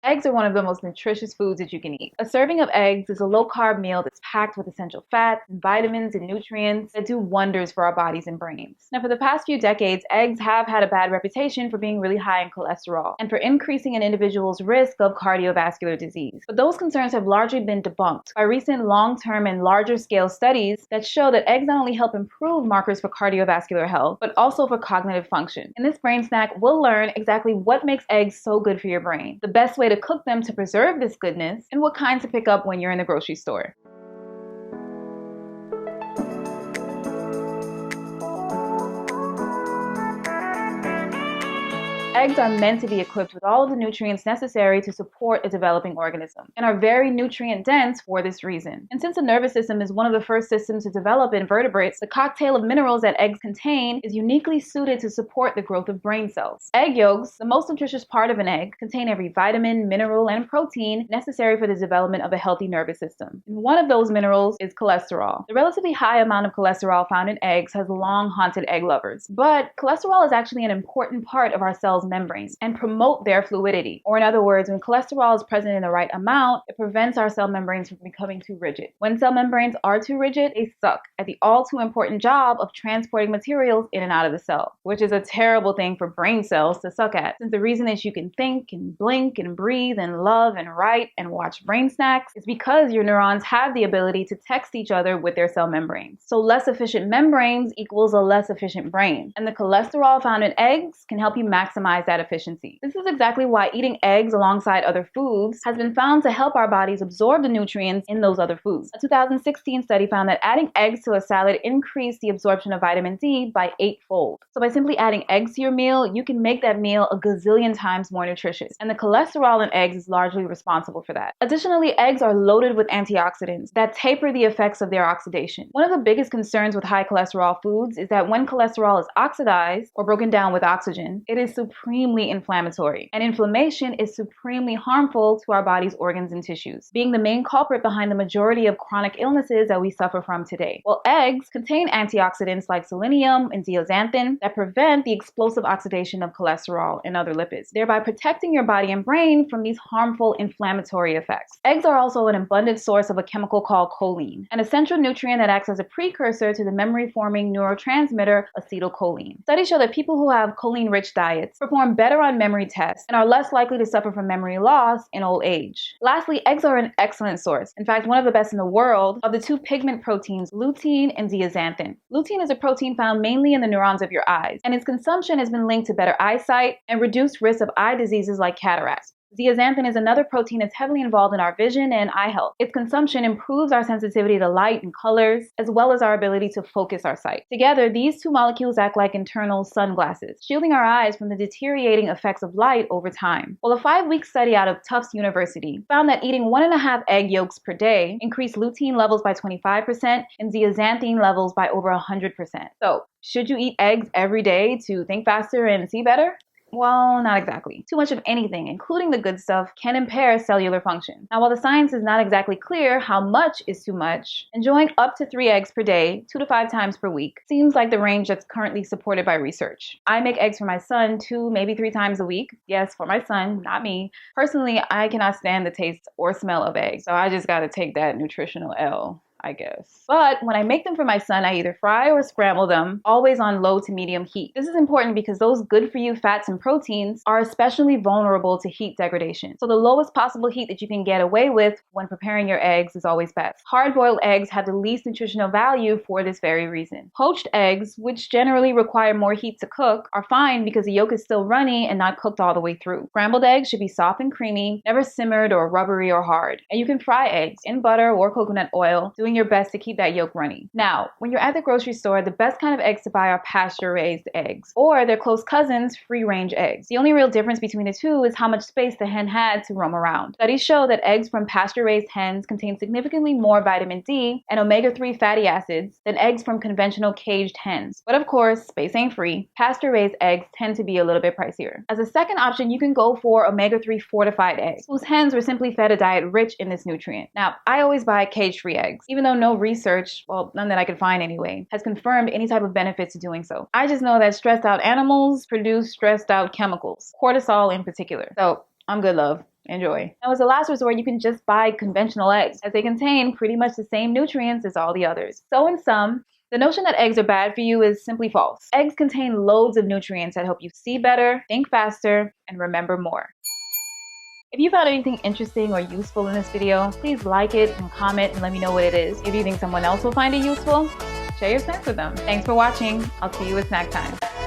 Eggs are one of the most nutritious foods that you can eat. A serving of eggs is a low-carb meal that's packed with essential fats and vitamins and nutrients that do wonders for our bodies and brains. Now, for the past few decades, eggs have had a bad reputation for being really high in cholesterol and for increasing an individual's risk of cardiovascular disease. But those concerns have largely been debunked by recent long-term and larger-scale studies that show that eggs not only help improve markers for cardiovascular health, but also for cognitive function. In this brain snack, we'll learn exactly what makes eggs so good for your brain, the best way to cook them to preserve this goodness, and what kinds to pick up when you're in the grocery store. Eggs are meant to be equipped with all of the nutrients necessary to support a developing organism and are very nutrient dense for this reason. And since the nervous system is one of the first systems to develop in vertebrates, the cocktail of minerals that eggs contain is uniquely suited to support the growth of brain cells. Egg yolks, the most nutritious part of an egg, contain every vitamin, mineral, and protein necessary for the development of a healthy nervous system. And one of those minerals is cholesterol. The relatively high amount of cholesterol found in eggs has long haunted egg lovers. But cholesterol is actually an important part of our cells' membranes and promote their fluidity. Or in other words, when cholesterol is present in the right amount, it prevents our cell membranes from becoming too rigid. When cell membranes are too rigid, they suck at the all too important job of transporting materials in and out of the cell, which is a terrible thing for brain cells to suck at, since the reason that you can think and blink and breathe and love and write and watch brain snacks is because your neurons have the ability to text each other with their cell membranes. So less efficient membranes equals a less efficient brain, and the cholesterol found in eggs can help you maximize that efficiency. This is exactly why eating eggs alongside other foods has been found to help our bodies absorb the nutrients in those other foods. A 2016 study found that adding eggs to a salad increased the absorption of vitamin D by 8-fold. So by simply adding eggs to your meal, you can make that meal a gazillion times more nutritious. And the cholesterol in eggs is largely responsible for that. Additionally, eggs are loaded with antioxidants that taper the effects of their oxidation. One of the biggest concerns with high cholesterol foods is that when cholesterol is oxidized or broken down with oxygen, it is supremely inflammatory, and inflammation is supremely harmful to our body's organs and tissues, being the main culprit behind the majority of chronic illnesses that we suffer from today. Well, eggs contain antioxidants like selenium and zeaxanthin that prevent the explosive oxidation of cholesterol and other lipids, thereby protecting your body and brain from these harmful inflammatory effects. Eggs are also an abundant source of a chemical called choline, an essential nutrient that acts as a precursor to the memory-forming neurotransmitter acetylcholine. Studies show that people who have choline-rich diets perform better on memory tests and are less likely to suffer from memory loss in old age. Lastly, eggs are an excellent source, in fact one of the best in the world, of the two pigment proteins lutein and zeaxanthin. Lutein is a protein found mainly in the neurons of your eyes, and its consumption has been linked to better eyesight and reduced risk of eye diseases like cataracts. Zeaxanthin is another protein that's heavily involved in our vision and eye health. Its consumption improves our sensitivity to light and colors, as well as our ability to focus our sight. Together, these two molecules act like internal sunglasses, shielding our eyes from the deteriorating effects of light over time. Well, a 5-week study out of Tufts University found that eating 1.5 egg yolks per day increased lutein levels by 25% and zeaxanthin levels by over 100%. So, should you eat eggs every day to think faster and see better? Well, not exactly. Too much of anything, including the good stuff, can impair cellular function. Now, while the science is not exactly clear how much is too much, enjoying up to 3 eggs per day, 2 to 5 times per week, seems like the range that's currently supported by research. I make eggs for my son 2, maybe 3 times a week. Yes, for my son, not me. Personally, I cannot stand the taste or smell of eggs, so I just gotta take that nutritional L, I guess. But when I make them for my son, I either fry or scramble them, always on low to medium heat. This is important because those good-for-you fats and proteins are especially vulnerable to heat degradation. So the lowest possible heat that you can get away with when preparing your eggs is always best. Hard-boiled eggs have the least nutritional value for this very reason. Poached eggs, which generally require more heat to cook, are fine because the yolk is still runny and not cooked all the way through. Scrambled eggs should be soft and creamy, never simmered or rubbery or hard. And you can fry eggs in butter or coconut oil, doing your best to keep that yolk runny. Now, when you're at the grocery store, the best kind of eggs to buy are pasture-raised eggs, or their close cousins, free-range eggs. The only real difference between the two is how much space the hen had to roam around. Studies show that eggs from pasture-raised hens contain significantly more vitamin D and omega-3 fatty acids than eggs from conventional caged hens. But of course, space ain't free. Pasture-raised eggs tend to be a little bit pricier. As a second option, you can go for omega-3 fortified eggs, whose hens were simply fed a diet rich in this nutrient. Now, I always buy cage-free eggs, even though no research, well, none that I could find anyway, has confirmed any type of benefits to doing so. I just know that stressed out animals produce stressed out chemicals, cortisol in particular. So, I'm good, love. Enjoy. Now, as a last resort, you can just buy conventional eggs, as they contain pretty much the same nutrients as all the others. So in sum, the notion that eggs are bad for you is simply false. Eggs contain loads of nutrients that help you see better, think faster, and remember more. If you found anything interesting or useful in this video, please like it and comment and let me know what it is. If you think someone else will find it useful, share your snacks with them. Thanks for watching. I'll see you at snack time.